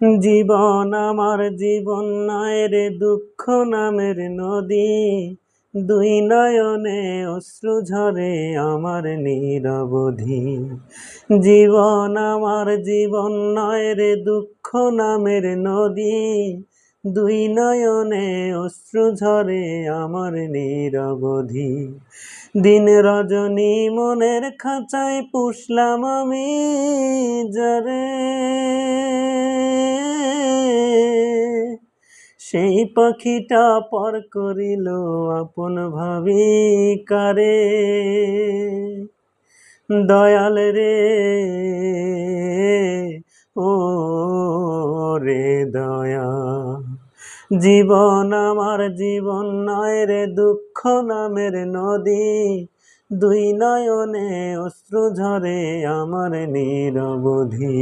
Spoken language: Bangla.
জীবন আমার জীবন নয় রে, দুঃখ নামের নদী। দুই নয়নে অশ্রু ঝরে আমার নিরবধি। জীবন আমার জীবন নয় রে, দুঃখ নামের নদী। দুই নয়নে অশ্রু ঝরে আমার নিরবধি। দিন রজনী মনের খাঁচায় পুষলাম আমি যারে, সেই পাখিটা পর করিল আপন ভাবি কারে। দয়াল রে, ও রে দয়া। জীবন আমার জীবন নয় রে, দুঃখ নামের নদী। দুই নয়নে অশ্রু ঝরে আমার নিরবধি।